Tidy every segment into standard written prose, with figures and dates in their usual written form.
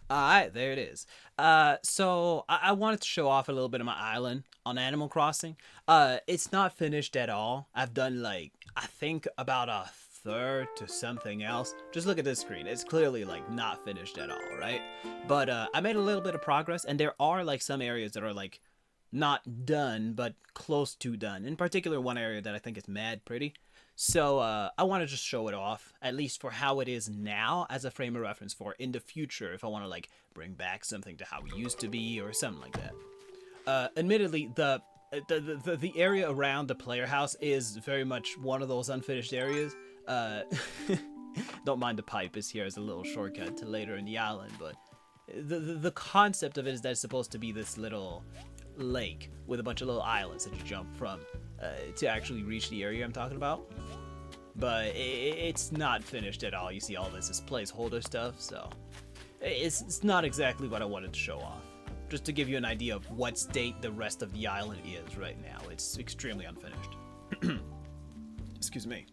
Alright, there it is. So I wanted to show off a little bit of my island on Animal Crossing. It's not finished at all. I've done like I think about a third to something else. Just look at this screen. It's clearly like not finished at all, right? But I made a little bit of progress, and there are like some areas that are like not done, but close to done. In particular, one area that I think is mad pretty. So I want to just show it off, at least for how it is now, as a frame of reference for in the future, if I want to like bring back something to how it used to be or something like that. Admittedly, the area around the player house is very much one of those unfinished areas. Uh, don't mind the pipe is here as a little shortcut to later in the island, but the concept of it is that it's supposed to be this little lake with a bunch of little islands that you jump from to actually reach the area I'm talking about. But it's not finished at all. You see all this is placeholder stuff, so it's not exactly what I wanted to show off. Just to give you an idea of what state the rest of the island is right now. It's extremely unfinished. Excuse me.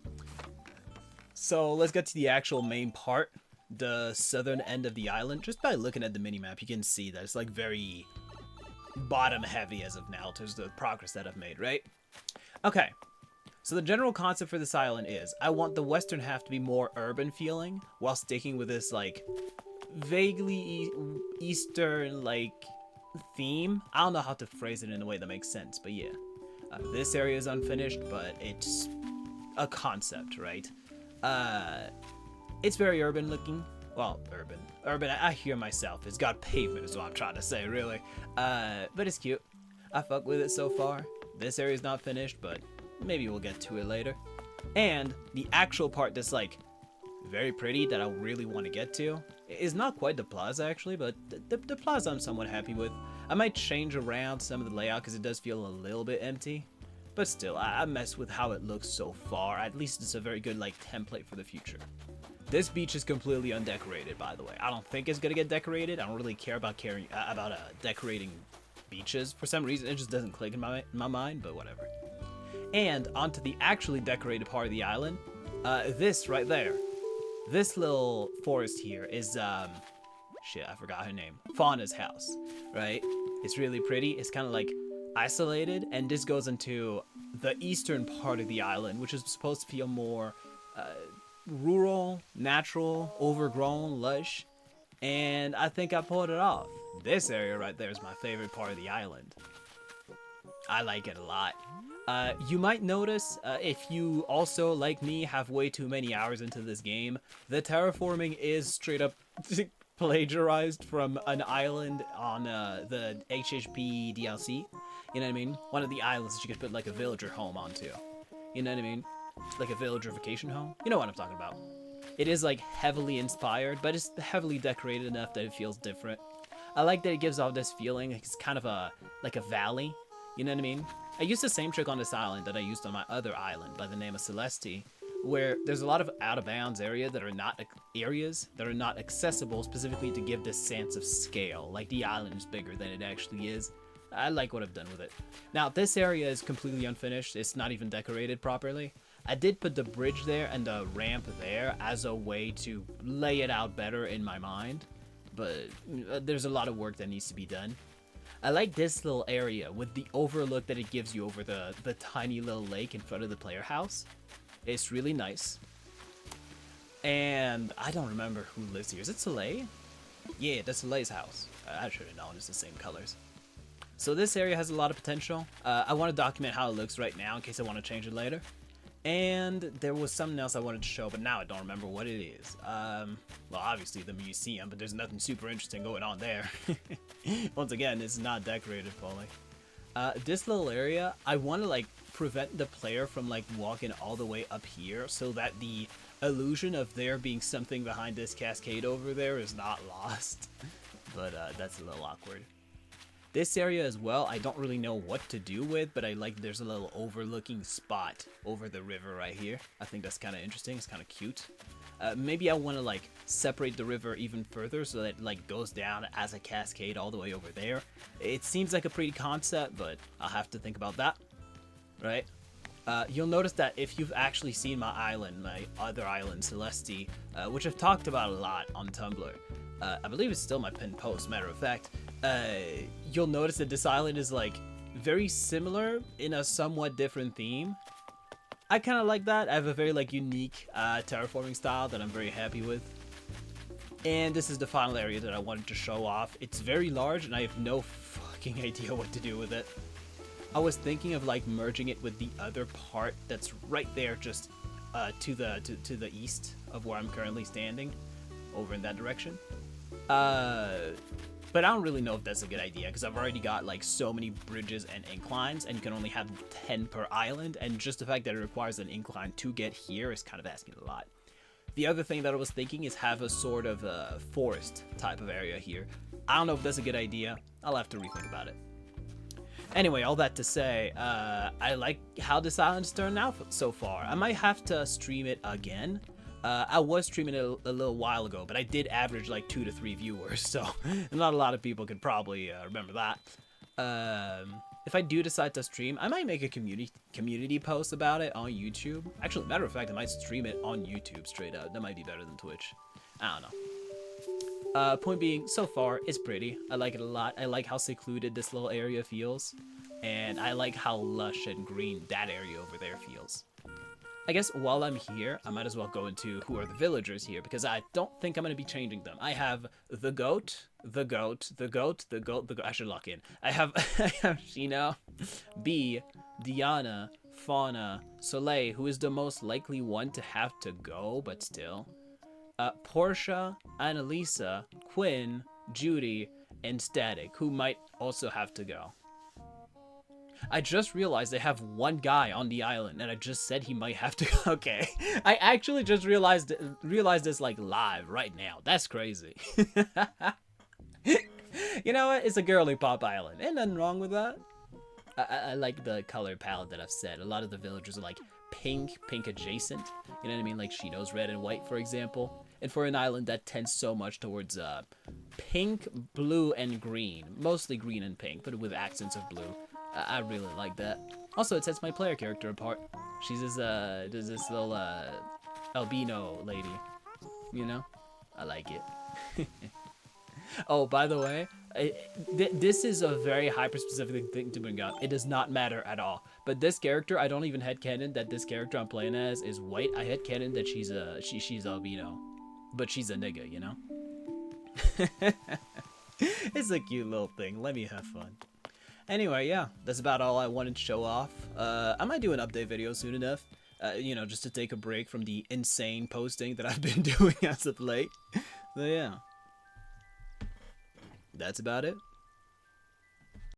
So let's get to the actual main part, the southern end of the island. Just by looking at the minimap, you can see that it's like very bottom heavy as of now to the progress that I've made, right? Okay, so the general concept for this island is I want the western half to be more urban feeling while sticking with this like vaguely eastern like theme. I don't know how to phrase it in a way that makes sense, but yeah. This area is unfinished, but it's a concept, right? It's very urban looking. Well, urban. Urban, I hear myself. It's got pavement is what I'm trying to say, really. But it's cute. I fuck with it so far. This area's not finished, but maybe we'll get to it later. And the actual part that's like very pretty that I really want to get to is not quite the plaza actually, but the plaza I'm somewhat happy with. I might change around some of the layout because it does feel a little bit empty. But still, I mess with how it looks so far. At least it's a very good like template for the future. This beach is completely undecorated, by the way. I don't think it's gonna get decorated. I don't really care about decorating beaches. For some reason, it just doesn't click in my mind, but whatever. And onto the actually decorated part of the island. This right there. This little forest here is, shit, I forgot her name. Fauna's house, right? It's really pretty. It's kind of like isolated, and this goes into the eastern part of the island, which is supposed to feel more rural, natural, overgrown, lush, and I think I pulled it off. This area right there is my favorite part of the island. I like it a lot. You might notice, if you also, like me, have way too many hours into this game, the terraforming is straight up plagiarized from an island on the HHP DLC. You know what I mean? One of the islands that you could put like a villager home onto. You know what I mean? Like a villager vacation home. You know what I'm talking about. It is like heavily inspired, but it's heavily decorated enough that it feels different. I like that it gives off this feeling like it's kind of like a valley. You know what I mean? I used the same trick on this island that I used on my other island by the name of Celeste, where there's a lot of out of bounds areas that are not accessible specifically to give this sense of scale. Like the island is bigger than it actually is. I like what I've done with it. Now this area is completely unfinished. It's not even decorated properly. I did put the bridge there and the ramp there as a way to lay it out better in my mind, but there's a lot of work that needs to be done. I like this little area with the overlook that it gives you over the tiny little lake in front of the player house. It's really nice. And I don't remember who lives here. Is it Soleil? Yeah, that's Soleil's house. I should have known it's the same colors. So this area has a lot of potential. I want to document how it looks right now in case I want to change it later. And there was something else I wanted to show, but now I don't remember what it is. Well, obviously the museum, but there's nothing super interesting going on there. Once again, it's not decorated fully. This little area, I want to like prevent the player from like walking all the way up here so that the illusion of there being something behind this cascade over there is not lost. But that's a little awkward. This area as well, I don't really know what to do with, but I like there's a little overlooking spot over the river right here. I think that's kind of interesting. It's kind of cute. Maybe I want to like separate the river even further so that it like goes down as a cascade all the way over there. It seems like a pretty concept, but I'll have to think about that. Right? You'll notice that if you've actually seen my island, my other island, Celeste, which I've talked about a lot on Tumblr, I believe it's still my pinned post, matter of fact. You'll notice that this island is like very similar in a somewhat different theme. I kind of like that. I have a very like unique terraforming style that I'm very happy with. And this is the final area that I wanted to show off. It's very large and I have no fucking idea what to do with it. I was thinking of like merging it with the other part that's right there, just to the east of where I'm currently standing, over in that direction. But I don't really know if that's a good idea because I've already got like so many bridges and inclines, and you can only have 10 per island, and just the fact that it requires an incline to get here is kind of asking a lot. The other thing that I was thinking is have a sort of a forest type of area here. I don't know if that's a good idea. I'll have to rethink about it. Anyway, all that to say, I like how this island's turned out so far. I might have to stream it again. I was streaming it a little while ago, but I did average like 2 to 3 viewers, so not a lot of people could probably remember that. If I do decide to stream, I might make a community post about it on YouTube. Actually, matter of fact, I might stream it on YouTube straight up. That might be better than Twitch. I don't know. Point being, so far, it's pretty. I like it a lot. I like how secluded this little area feels. And I like how lush and green that area over there feels. I guess while I'm here, I might as well go into who are the villagers here, because I don't think I'm going to be changing them. I have the goat, the goat, the goat, the goat, the goat. I should lock in. I have Shino, Bee, Diana, Fauna, Soleil, who is the most likely one to have to go, but still. Portia, Annalisa, Quinn, Judy, and Static, who might also have to go. I just realized they have one guy on the island, and I just said he might have to go. Okay, I actually just realized this like live right now. That's crazy. You know what? It's a girly pop island. Ain't nothing wrong with that. I like the color palette that I've said. A lot of the villagers are like pink adjacent. You know what I mean? Like Shino's red and white, for example. And for an island that tends so much towards pink, blue, and green. Mostly green and pink, but with accents of blue. I really like that. Also, it sets my player character apart. She's this little albino lady. You know? I like it. Oh, by the way, this is a very hyper-specific thing to bring up. It does not matter at all. But this character, I don't even headcanon that this character I'm playing as is white. I headcanon that she's albino. But she's a nigga, you know? It's a cute little thing. Let me have fun. Anyway, yeah, that's about all I wanted to show off. I might do an update video soon enough. You know, just to take a break from the insane posting that I've been doing as of late. So yeah. That's about it.